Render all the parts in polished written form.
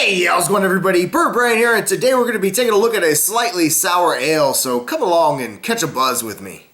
Hey, how's it going everybody? BurntBrian here, and today we're going to be taking a look at a slightly sour ale, so come along and catch a buzz with me.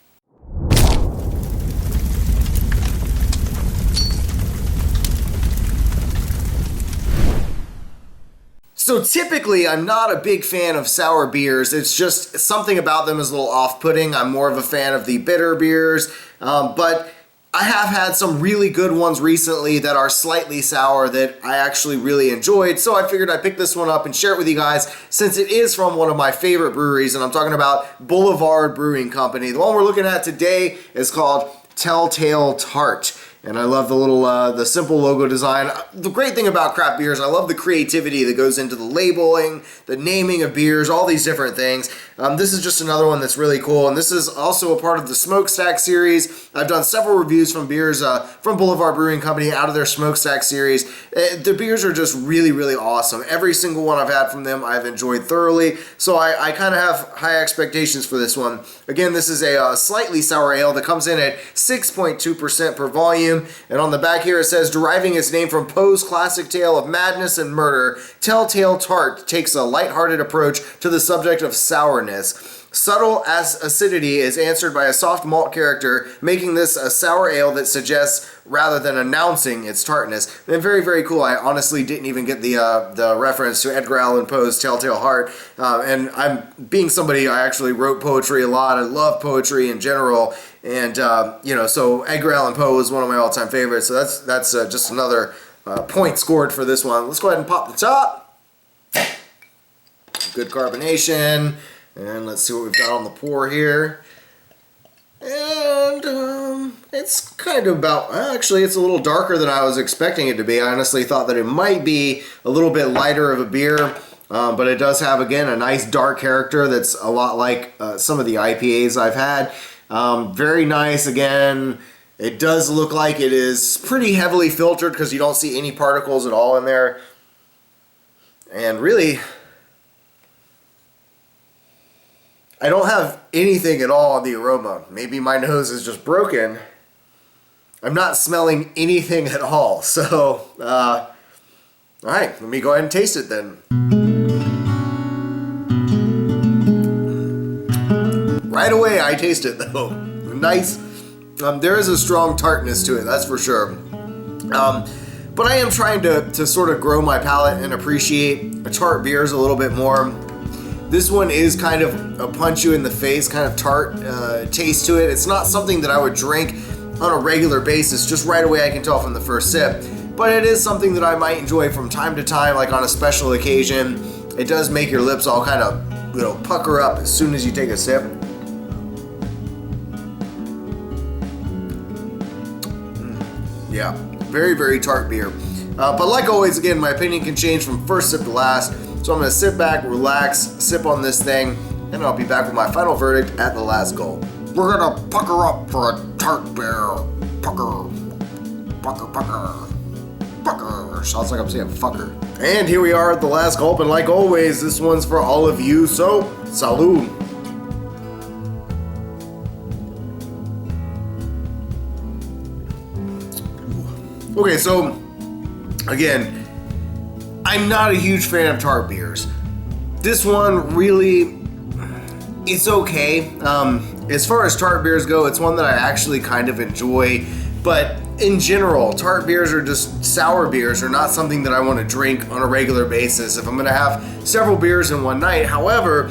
So typically, I'm not a big fan of sour beers. It's just something about them is a little off-putting. I'm more of a fan of the bitter beers, but I have had some really good ones recently that are slightly sour that I actually really enjoyed, so I figured I'd pick this one up and share it with you guys since it is from one of my favorite breweries, and I'm talking about Boulevard Brewing Company. The one we're looking at today is called Telltale Tart. And I love the little, the simple logo design. The great thing about craft beers, I love the creativity that goes into the labeling, the naming of beers, all these different things. This is just another one that's really cool, and this is also a part of the Smokestack series. I've done several reviews from beers from Boulevard Brewing Company out of their Smokestack series. The beers are just really, really awesome. Every single one I've had from them, I've enjoyed thoroughly, so I kind of have high expectations for this one. Again, this is a slightly sour ale that comes in at 6.2% per volume. And on the back here it says, deriving its name from Poe's classic tale of madness and murder, Telltale Tart takes a lighthearted approach to the subject of sourness. Subtle acidity is answered by a soft malt character, making this a sour ale that suggests rather than announcing its tartness. And very, very cool. I honestly didn't even get the reference to Edgar Allan Poe's Telltale Heart. And I'm being somebody, I actually wrote poetry a lot. I love poetry in general. And, so Edgar Allan Poe is one of my all-time favorites. So that's just another point scored for this one. Let's go ahead and pop the top. Good carbonation. And let's see what we've got on the pour here. And it's kind of about, actually it's a little darker than I was expecting it to be. I honestly thought that it might be a little bit lighter of a beer, but it does have, again, a nice dark character that's a lot like some of the IPAs I've had. Very nice, again. It does look like it is pretty heavily filtered because you don't see any particles at all in there. And really, I don't have anything at all on the aroma. Maybe my nose is just broken. I'm not smelling anything at all. So, alright, let me go ahead and taste it then. Right away, I taste it though. Nice. There is a strong tartness to it, that's for sure. But I am trying to sort of grow my palate and appreciate tart beers a little bit more. This one is kind of a punch you in the face kind of tart taste to it. It's not something that I would drink on a regular basis. Just right away I can tell from the first sip. But it is something that I might enjoy from time to time, like on a special occasion. It does make your lips all kind of, pucker up as soon as you take a sip. Yeah, very, very tart beer. But like always, again, my opinion can change from first sip to last. So I'm going to sit back, relax, sip on this thing, and I'll be back with my final verdict at the last gulp. We're going to pucker up for a tart beer. Pucker. Pucker, pucker. Pucker. Sounds like I'm saying fucker. And here we are at the last gulp, and like always, this one's for all of you, so salud. Okay, so again, I'm not a huge fan of tart beers. This one really, it's okay. As far as tart beers go, it's one that I actually kind of enjoy, but in general, tart beers are just sour beers are not something that I want to drink on a regular basis if I'm going to have several beers in one night. However,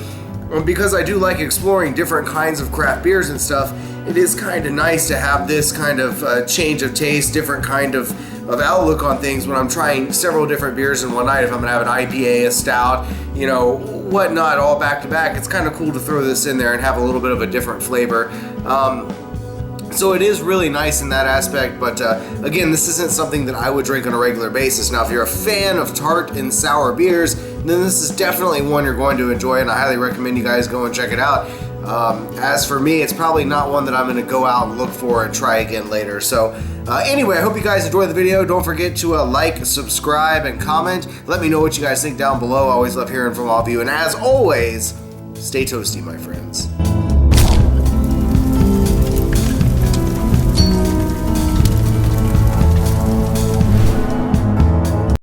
because I do like exploring different kinds of craft beers and stuff, it is kind of nice to have this kind of change of taste, different kind of outlook on things when I'm trying several different beers in one night. If I'm gonna have an IPA, a stout, whatnot, all back to back, it's kind of cool to throw this in there and have a little bit of a different flavor. So it is really nice in that aspect, but again, this isn't something that I would drink on a regular basis. Now, if you're a fan of tart and sour beers, then this is definitely one you're going to enjoy, and I highly recommend you guys go and check it out. As for me, it's probably not one that I'm going to go out and look for and try again later. So anyway, I hope you guys enjoyed the video. Don't forget to like, subscribe, and comment. Let me know what you guys think down below. I always love hearing from all of you. And as always, stay toasty, my friends.